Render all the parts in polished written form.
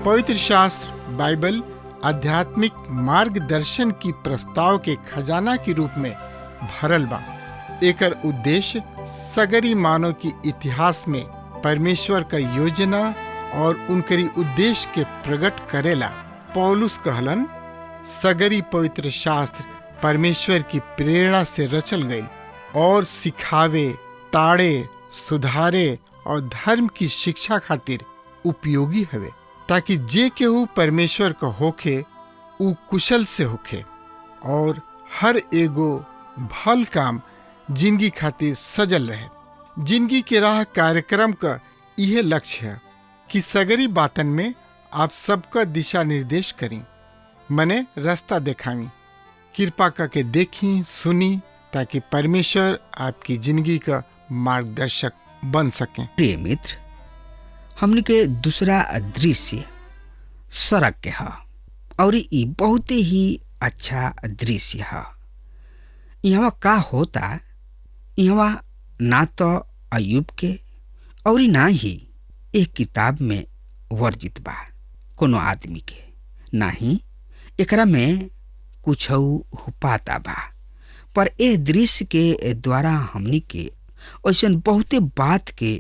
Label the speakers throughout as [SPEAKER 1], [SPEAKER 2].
[SPEAKER 1] पवित्र शास्त्र बाइबल आध्यात्मिक मार्गदर्शन की प्रस्ताव के खजाना के रूप में भरल बा। एकर उद्देश्य सगरी मानव की इतिहास में परमेश्वर का योजना और उनकरी उद्देश्य के प्रकट करेला। पौलुस कहलन, सगरी पवित्र शास्त्र परमेश्वर की प्रेरणा से रचल गई और सिखावे, ताड़े, सुधारे और धर्म की शिक्षा खातिर उपयोगी हवे, ताकि जे केहू परमेश्वर का होखे उ कुशल से होखे और हर एगो भल काम जिंदगी खातिर सजल रहे। जिंदगी के राह कार्यक्रम का यह लक्ष्य है कि सगरी बातन में आप सबका दिशा निर्देश करी, मने रास्ता दिखावी, कृपा करके देखी सुनी, ताकि परमेश्वर आपकी जिंदगी का मार्गदर्शक बन सके।
[SPEAKER 2] प्रिय मित्र, हमने के दूसरा दृश्य सड़क के है और ये बहुत ही अच्छा दृश्य है। यहाँ का होता, यहाँ ना तो अयुब के और ना ही एक किताब में वर्जित बा कोनो आदमी के, ना ही एकरा में कुछ पाता बा। पर ए दृश्य के द्वारा हमनी के ऐसा बहुते बात के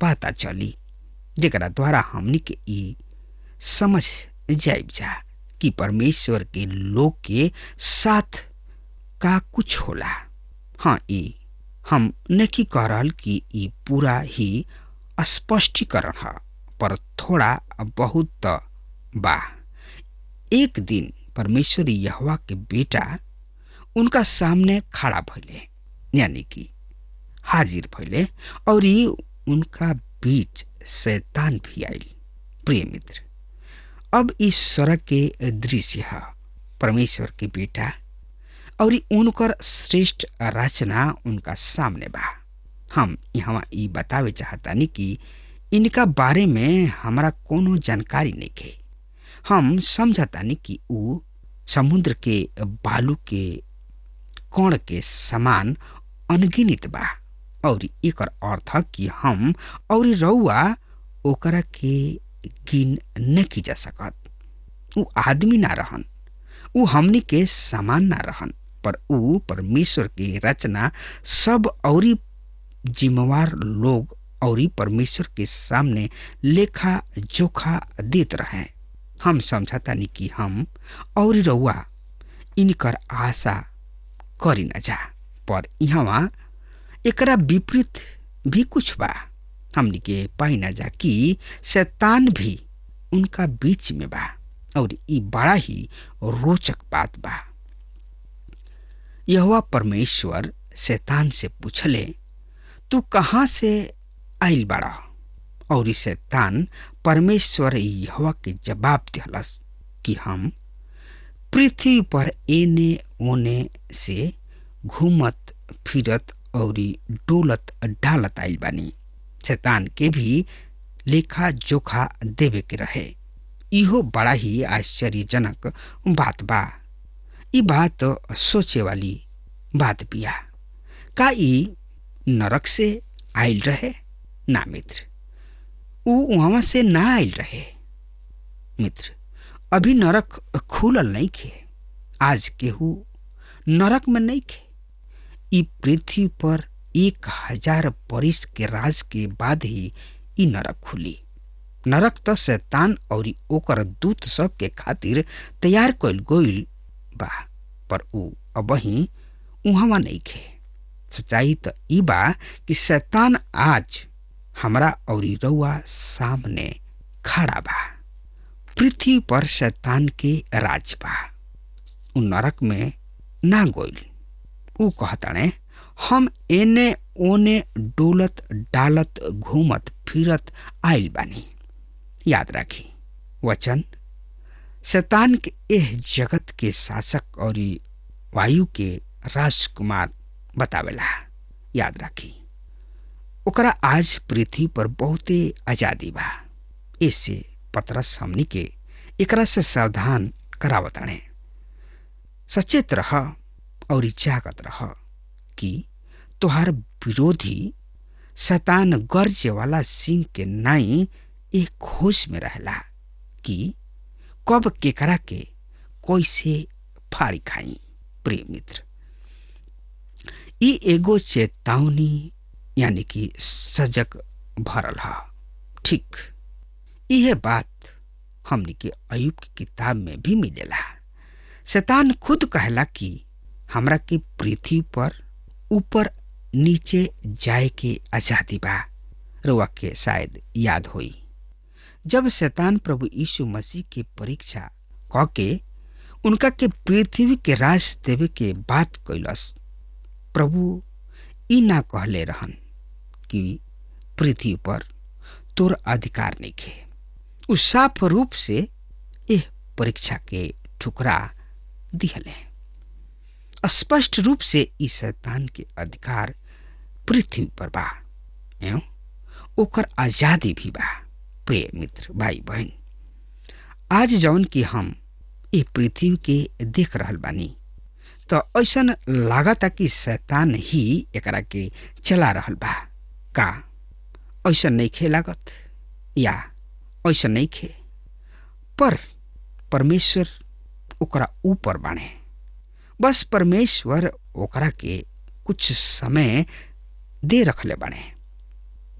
[SPEAKER 2] पता चली, जेकरा द्वारा हमनी के ई समझ जाइब जा कि परमेश्वर के लोग के साथ का कुछ होला। हाँ, ई हम नहीं कह रहल कि ई पूरा ही स्पष्टीकरण है, पर थोड़ा बहुत बा। एक दिन परमेश्वर यहोवा के बेटा उनका सामने खड़ा भइले, यानी कि हाजिर भइले, और ये उनका बीच शैतान भी आयल। प्रिय मित्र, अब इस सड़क के दृश्य है परमेश्वर के बेटा और उनकर श्रेष्ठ रचना उनका सामने बा। हम यहाँ ये बतावे चाहतानी कि इनका बारे में हमारा कोनो जानकारी नहीं है। हम समझतानी कि ऊ समुद्र के बालू के कण के समान अनगिनित बा, और एकर अर्थ कि हम और रउआ ओकरा के गिन नहीं जा सकत। ऊ आदमी ना रहन, ऊ हमनी के समान ना रहन, पर ऊ परमेश्वर की रचना सब और जिम्मेवार लोग और परमेश्वर के सामने लेखा जोखा देत रहे। हम समझता नहीं कि हम और रउआ इनकर आशा करी न जा, पर यहाँ एकरा विपरीत भी कुछ बा। हमनी के पाई न जा कि शैतान भी उनका बीच में बा, और ई बड़ा ही रोचक बात बा। यहोवा परमेश्वर शैतान से पूछले, तू कहाँ से आइल बाड़ा? और शैतान परमेश्वर यहोवा के जवाब दिहलस कि हम पृथ्वी पर एने ओने से घूमत फिरत और डोलत डालत आइल बानी। शैतान के भी लेखा जोखा देवे के रहे। इहो बड़ा ही आश्चर्यजनक बात बा। ई बात सोचे वाली बात बिया। का ई नरक से आइल रहे? ना मित्र, ऊ वहां से ना आइल रहे। मित्र, अभी नरक खुलल नहीं खे। आज केहू नरक में नहीं खे। ई पृथ्वी पर 1000 बरिस के राज के बाद ही ई नरक खुली। नरक तो शैतान और ओकर दूत सब के खातिर तैयार कइल गइल बा, पर ऊ अबही उहवा नहीं खे। सच्चाई तो ई बा कि शैतान आज हमरा और रउआ सामने खड़ा बा। पृथ्वी पर शैतान के राज बा। ऊ नरक में ना गइल। ऊ कहताने, हम एने ओने डोलत डालत घूमत फिरत आइल बानी। याद राखी, वचन शैतान के एह जगत के शासक और वायु के राजकुमार बतावेला। याद राखी, ओकरा आज पृथ्वी पर बहुते आजादी बा। इससे पतरस हमनी के एकरा से सावधान करावताणे। सचेत रह और जागत रह कि तोहार विरोधी शैतान गर्जे वाला सिंह के नाई एक खोज में रहला कि कब केकरा के कैसे फाड़ी खाई। प्रिय मित्र, ई एगो चेतावनी यानी कि सजग भरल है। ठीक यह बात हमनी के अय्यूब की किताब में भी मिलेला। शैतान खुद कहला कि हमरा के पृथ्वी पर ऊपर नीचे जाए के आजादी बा। रुआ के शायद याद होई जब शैतान प्रभु यीशु मसीह की परीक्षा क के उनका के पृथ्वी के राज देवे के बात कैलस। प्रभु ई ना कहले रहन कि पृथ्वी पर तोर अधिकार नहीं खे। उस साफ रूप से यह परीक्षा के ठुकरा दिहले। स्पष्ट रूप से इस शैतान के अधिकार पृथ्वी पर बा एवं ओकर आजादी भी बा। प्रिय मित्र भाई बहन, आज जौन कि हम ये पृथ्वी के देख रहल बानी तो ऐसन लागता कि शैतान ही एकरा के चला रहल बा। का ऐसा नहीं खे लागत या ऐसा नहीं खे? पर परमेश्वर ओकरा ऊपर बाणे। बस परमेश्वर ओकरा के कुछ समय दे रखले बाणे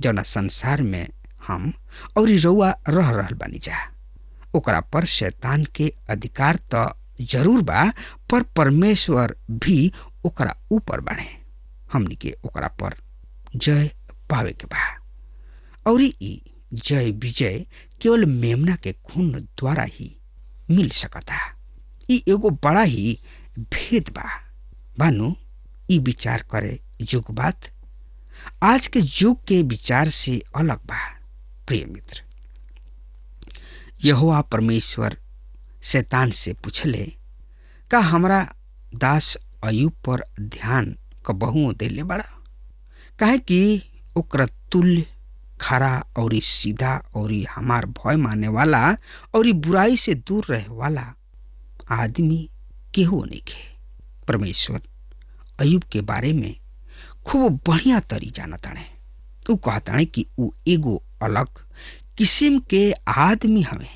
[SPEAKER 2] जौना संसार में हम और रउआ रह रहल बानी जा। ओकरा पर शैतान के अधिकार तो जरूर बा, पर परमेश्वर भी ओकरा ऊपर बाणे। हमनी के ओकरा पर जय पावे के बा और ई जय विजय केवल मेमना के खून द्वारा ही मिल सकता। ई एगो बड़ा ही भेद बा बानु। ई विचार करे युग बात आज के युग के विचार से अलग बा। प्रिय मित्र, यहोवा परमेश्वर शैतान से पूछले, का हमरा दास अय्यूब पर ध्यान कबहू देले बड़ा? काहे कि ओकरा तुल्य खरा और सीधा और हमार भय माने वाला और बुराई से दूर रहे वाला आदमी केहू नहीं खे। परमेश्वर अय्यूब के बारे में खूब बढ़िया तरी जानताणे। उ कहताणे कि उ एगो अलग किस्म के आदमी हवे।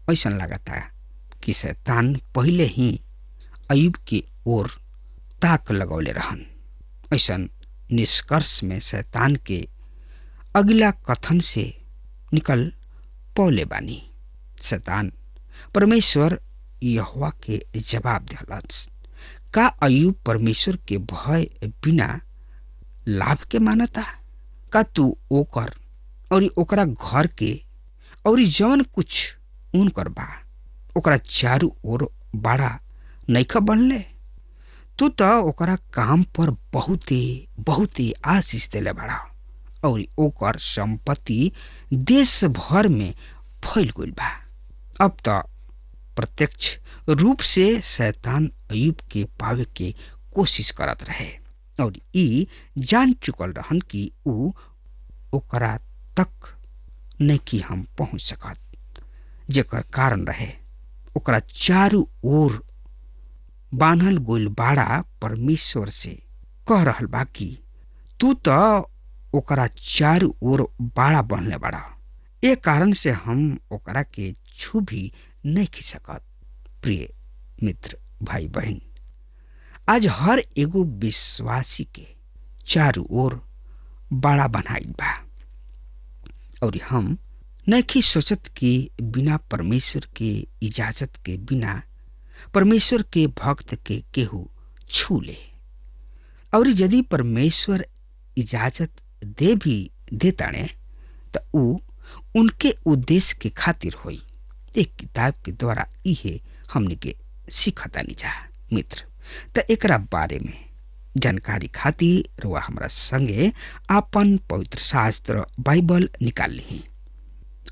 [SPEAKER 2] ऐसा लगता कि शैतान पहले ही अय्यूब के ओर ताक लगौले रहन। ऐसा निष्कर्ष में शैतान के अगला कथन से निकल पौले बानी। शैतान परमेश्वर यहोवा के जवाब दिहलस, का अय्यूब परमेश्वर के भय बिना लाभ के मानता? का तू ओकर और ओकरा घर के और जवन कुछ उनकर बा ओकरा चारू ओर बड़ा नइखा बनले? तू तो ओकरा काम पर बहुते आशीष देले बड़ा और ओकर संपत्ति देश भर में फैल गइल बा। अब तो प्रत्यक्ष रूप से शैतान अय्यूब के पावे के कोशिश करत रहे और ई जान चुकल रहन कि ऊ ओकरा तक नहीं कि हम पहुंच सकत, जेकर कारण रहे ओकरा चारू ओर बान्हल गोइल बाड़ा परमेश्वर से कह रहल बा कि तू तो ओकरा चारू ओर बाड़ा बनले बाड़ा, ए कारण से हम ओकरा के छू भी नहीं खी सकत। प्रिय मित्र भाई बहन, आज हर एगो विश्वासी के चारू ओर बाड़ा बनाइल बा और हम नहीं सोचत कि बिना परमेश्वर के इजाजत के बिना परमेश्वर के भक्त के केहू छू ले। और यदि परमेश्वर इजाजत दे भी देताणे तो ऊ उनके उद्देश्य के खातिर होई। एक किताब के द्वारा इहे हमने के सीखतानी जा मित्र। तो एकरा बारे में जानकारी खातिर रुआ हमरा संगे आपन पवित्र शास्त्र बाइबल निकाल ली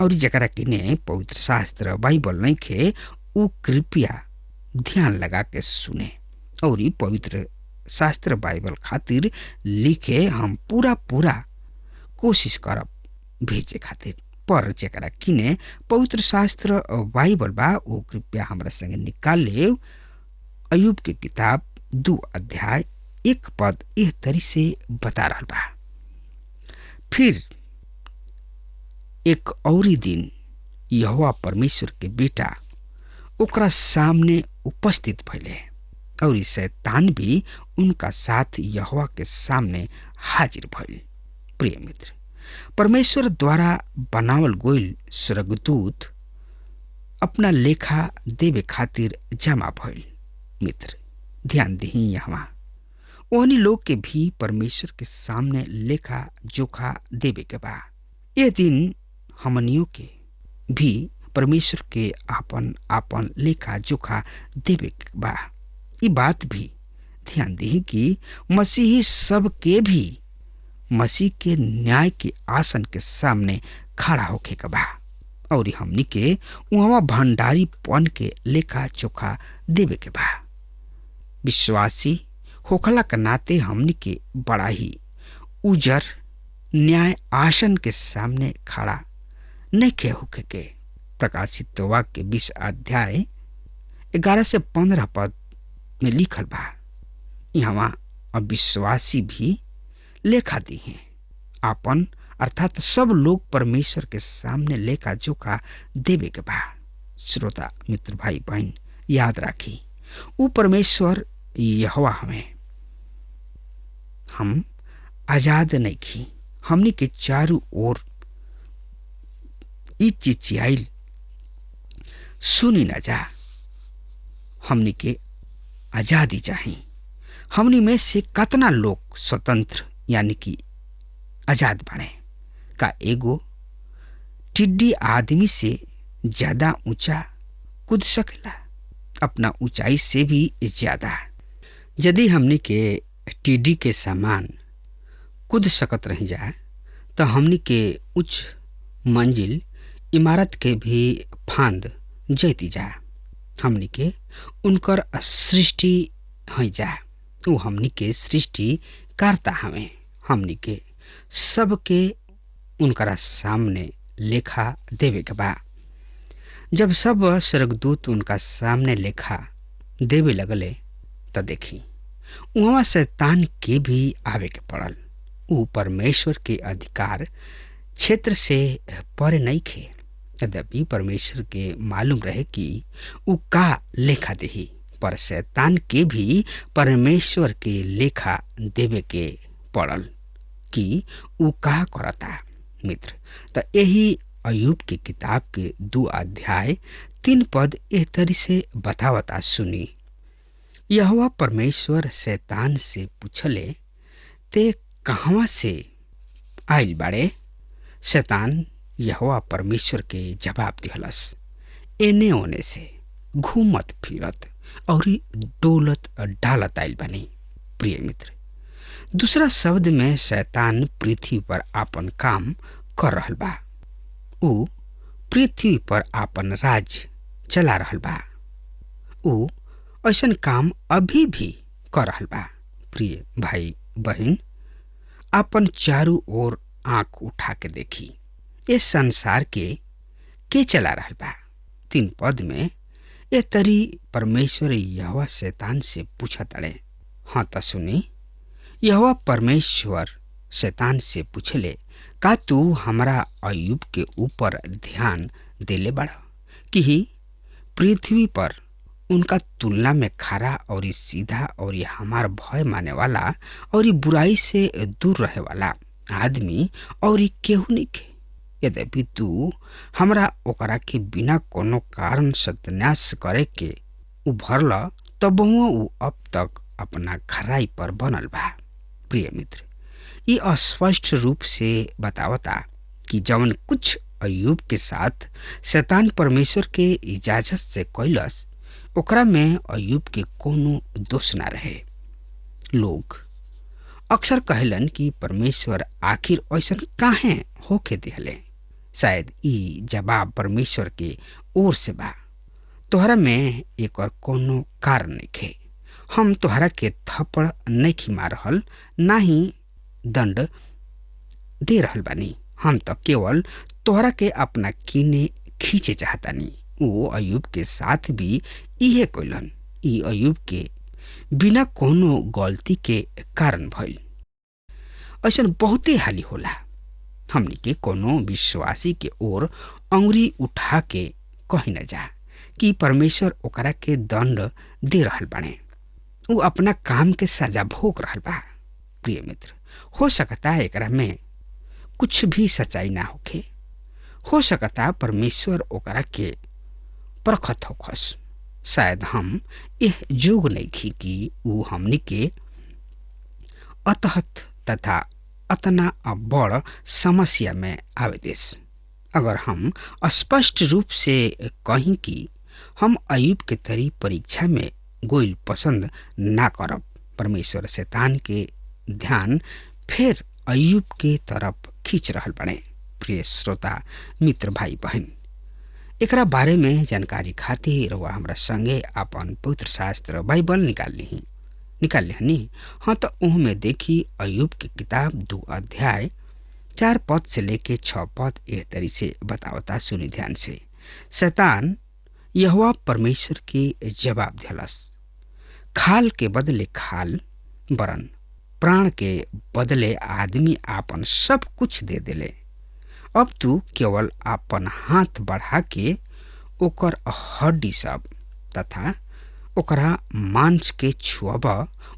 [SPEAKER 2] और जकरा के ने पवित्र शास्त्र बाइबल नहीं खे उ कृपया ध्यान लगा के सुने और पवित्र शास्त्र बाइबल खातिर लिखे हम पूरा कोशिश करब भेजे खातिर। पर जेकरा किने पवित्र शास्त्र बाइबल बा वो कृपया हमरा संगे निकाल ले। अयुब के किताब 2 अध्याय 1 पद इस तरी से बता रहा बा। फिर एक औरी दिन यहोवा परमेश्वर के बेटा ओकरा सामने उपस्थित भइले और शैतान भी उनका साथ यहोवा के सामने हाजिर भइल। प्रिय मित्र, परमेश्वर द्वारा बनावल गोइल स्वर्गदूत अपना लेखा देवे खातिर जमा भइल। मित्र, ध्यान दही, यहाँ ओहनी लोग के भी परमेश्वर के सामने लेखा जोखा देवे के बा। ये दिन हमनियों के भी परमेश्वर के आपन आपन लेखा जोखा देवे के बा। ये बात भी ध्यान दही कि मसीही सब के भी मसीह के न्याय के आसन के सामने खड़ा होके के बा और हमनी के वहाँ भंडारी पन के लेखा चोखा देवे के बा। विश्वासी होखला के नाते हमनी के बड़ा ही उजर न्याय आसन के सामने खड़ा नहीं के होके के। प्रकाशित वाक्य 20 अध्याय 11 से 15 पद में लिखल बा। यहाँ अविश्वासी भी लेखा दी हैं आपन, अर्थात सब लोग परमेश्वर के सामने लेखा जोखा देवे के बा। श्रोता मित्र भाई बहन, याद राखी वो परमेश्वर यहोवा हमें हम आजाद नहीं की। हमनी के चारों ओर ई चिचियाइल सुनी न जा। हमनी के आजादी चाहिए। हमनी में से कितना लोग स्वतंत्र यानी कि आजाद बने? का एगो टिड्डी आदमी से ज्यादा ऊंचा कूद सकेला? अपना ऊंचाई से भी ज्यादा। यदि हमनी के टिड्डी के समान कूद सकत रही जाए तो हमनी के उच्च मंजिल इमारत के भी फांद जैती जा। हमनी के उनकर सृष्टि है जा। वो हमनी के सृष्टि करता हमें। हमनी के सबके उनकरा सामने लेखा देवे के बा। जब सब स्वर्गदूत उनका सामने लेखा देवे लगले तो देखी वहाँ शैतान के भी आवे के पड़ल। वो परमेश्वर के अधिकार क्षेत्र से परे नहीं खे। यद्यपि परमेश्वर के मालूम रहे कि वो का लेखा देही, पर शैतान के भी परमेश्वर के लेखा देवे के पड़ल कि वो का करता। मित्र, तो यही अयूब की किताब के 2 अध्याय 3 पद एह तरी से बतावता सुनी। यहोवा परमेश्वर शैतान से पूछले, ते कहवा से आइल बाड़े? शैतान यहोवा परमेश्वर के जवाब दिहलस, एने ओने से घूमत फिरत और डोलत डालत आइल बनी। प्रिय मित्र, दूसरा शब्द में शैतान पृथ्वी पर आपन काम कर रहल बा। ऊ पृथ्वी पर आपन राज चला रहल बा। ऊ ऐसन काम अभी भी कर रहल बा। प्रिय भाई बहन, आपन चारों ओर आंख उठा के देखी, ये संसार के चला रहल बा। 3 पद में ये तरी परमेश्वर यहोवा शैतान से पूछत अड़े। हाँ तो सुनी, यहोवा परमेश्वर शैतान से पूछले, का तू हमारा अयूब के ऊपर ध्यान देले बड़ा कि पृथ्वी पर उनका तुलना में खरा और सीधा और हमार भय माने वाला और बुराई से दूर रहे वाला आदमी और केहू नहीं के? यद्यपि तू हमरा ओकरा के बिना कोनो कारण सत्यानाश करे के उभरल तब वो अब तक अपना खराई पर बनल बा। प्रिय मित्र, ये अस्पष्ट रूप से बतावता कि जवन कुछ अयूब के साथ शैतान परमेश्वर के इजाजत से कैलस ओकरा में अयूब के कोनो दोष ना रहे। लोग अक्सर कहलन कि परमेश्वर आखिर ऐसा काहे होके दिहले। शायद ई जवाब परमेश्वर के ओर से बा। तोहरा में एक और कोनो कारण नहीं खे। हम तोहरा के थप्पड़ नहीं मार रहल, ना ही दंड दे रहल बानी। हम तो केवल तोहरा के अपना किने खींचे चाहतानी। वो अयुब के साथ भी इहे कइलन। ई अयुब के बिना कोनो गलती के कारण भइल। ऐसन बहुते हाली होला हमनी के कोनो विश्वासी के ओर अंगुरी उठा के कही न जा कि परमेश्वर ओकरा के दंड दे रहल बाने, वो अपना काम के सजा भोग रहल बा। प्रिय मित्र, हो सकता है एकरा में कुछ भी सच्चाई ना होखे। हो सकता परमेश्वर ओकरा के परखत होखस। शायद हम यह जोग नहीं खी कि वो हमनी के अतहत तथा अतना बड़ समस्या में आवे देस। अगर हम स्पष्ट रूप से कहीं कि हम अयुब के तरी परीक्षा में गोइल पसंद ना करब, परमेश्वर शैतान के ध्यान फिर अयुब के तरफ खींच रहल बने। प्रिय श्रोता मित्र भाई बहन, एकरा बारे में जानकारी खातिर वह हमरा संगे अपन पवित्र शास्त्र बाइबल निकाल ली। हाँ, तो उनमें देखी अयुब की किताब 2 अध्याय 4 पद से लेके 6 पद एह तरी से बतावता। सुनी ध्यान से। शैतान यहोवा परमेश्वर के जवाब दिलस, खाल के बदले खाल, वरन प्राण के बदले आदमी आपन सब कुछ दे देले। अब तू केवल आपन हाथ बढ़ा के ओकर हड्डी सब तथा ओकरा मांस के छुअब,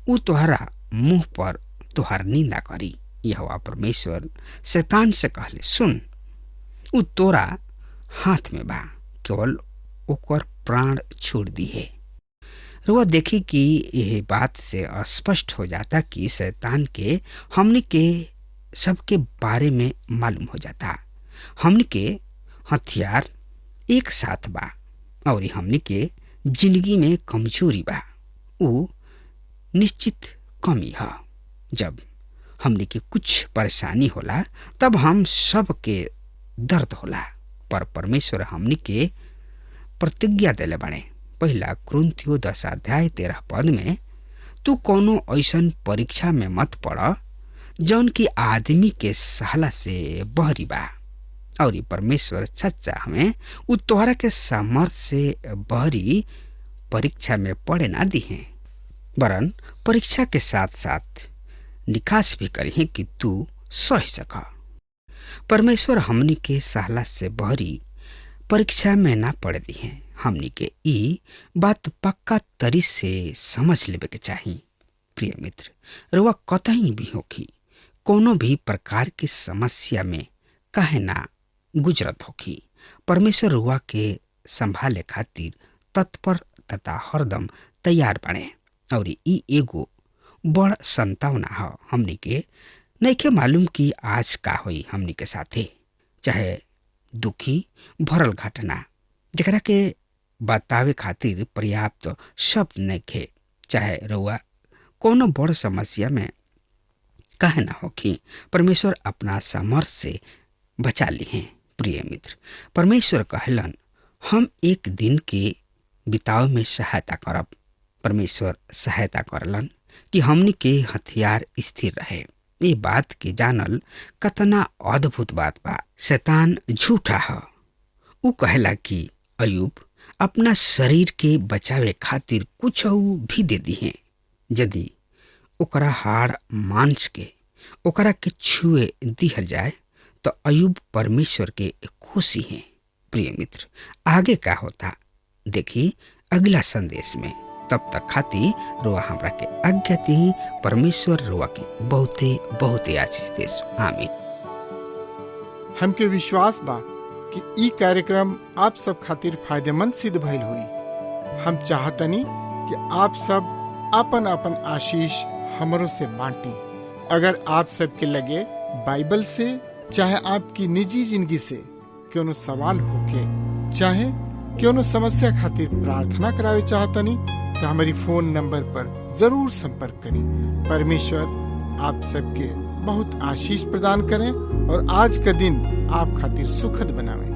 [SPEAKER 2] उ तोहरा मुंह पर तोहर निंदा करी। यहोवा परमेश्वर शैतान से कहले, सुन, उ तोरा हाथ में बा, केवल ओकर प्राण छोड़ दी है। रुआ देखी कि यह बात से स्पष्ट हो जाता कि शैतान के हमनी के सबके बारे में मालूम हो जाता। हमनी के हथियार एक साथ बा और हमनी के जिंदगी में कमजोरी बा, उ निश्चित कमी है। जब हमनी के कुछ परेशानी होला तब हम सब के दर्द होला, पर परमेश्वर हमनी के प्रतिज्ञा देले बाड़े। 1 कुरिन्थियों 10 अध्याय 13 पद में, तू कोनो ऐसन परीक्षा में मत पड़ जौन की आदमी के सहला से बहरी बा, और परमेश्वर सच्चा हमें उ तोहरा के सामर्थ से बहरी परीक्षा में पड़े ना दी है, वरन परीक्षा के साथ साथ निकास भी करी है कि तू सह सका। परमेश्वर हमनी के सहला से बहरी परीक्षा में ना पड़े दी है। हमनी के ई बात पक्का तरी से समझ लेवे के चाहिए। प्रिय मित्र, रुआ कतही भी होखी, कोनो भी प्रकार की समस्या में काहे ना गुजरत होखी, परमेश्वर रुआ के संभाले खातिर तत्पर तथा हरदम तैयार बने। और ई एगो बड़ संतावना है। हमनी के नइखे मालूम कि आज का होई हमनी के साथे, चाहे दुखी भरल घटना जकरा के बतावे खातिर पर्याप्त शब्द नइखे, चाहे रुआ कोनो बड़ समस्या में काहे ना होखी, परमेश्वर अपना सामर्थ्य से बचा ली हैं। प्रिय मित्र, परमेश्वर कहलन, हम एक दिन के बिताव में सहायता करब। परमेश्वर सहायता करलन कि हमनी के हथियार स्थिर रहे। ये बात के जानल कतना अद्भुत बात बा। शैतान झूठा है। उ कहला कि अयुब अपना शरीर के बचावे खातिर कुछ भी दे दी है। यदि ओकरा हाड़ मांस के ओकरा के छुए दिहल जाए तो अयुब परमेश्वर के खुशी है। प्रिय मित्र, आगे का होता देखी अगला संदेश में। तब तक खाती रुआ हमरा के आज्ञा दी। परमेश्वर रुआ के बहुते बहुते आशीष देस। आमीन।
[SPEAKER 1] हमके विश्वास बा कि ई कार्यक्रम आप सब खातिर फायदेमंद सिद्ध भइल हुई। हम चाहतनी कि आप सब आपन आपन आशीष हमरों से बांटी। अगर आप सबके लगे बाइबल से चाहे आपकी निजी जिंदगी से क्यों सवाल होके, चाहे क्यों समस्या खातिर प्रार्थना करावे चाहतनी, तो हमारी फोन नंबर पर जरूर संपर्क करें। परमेश्वर आप सबके बहुत आशीष प्रदान करें और आज का दिन आप खातिर सुखद बनावे।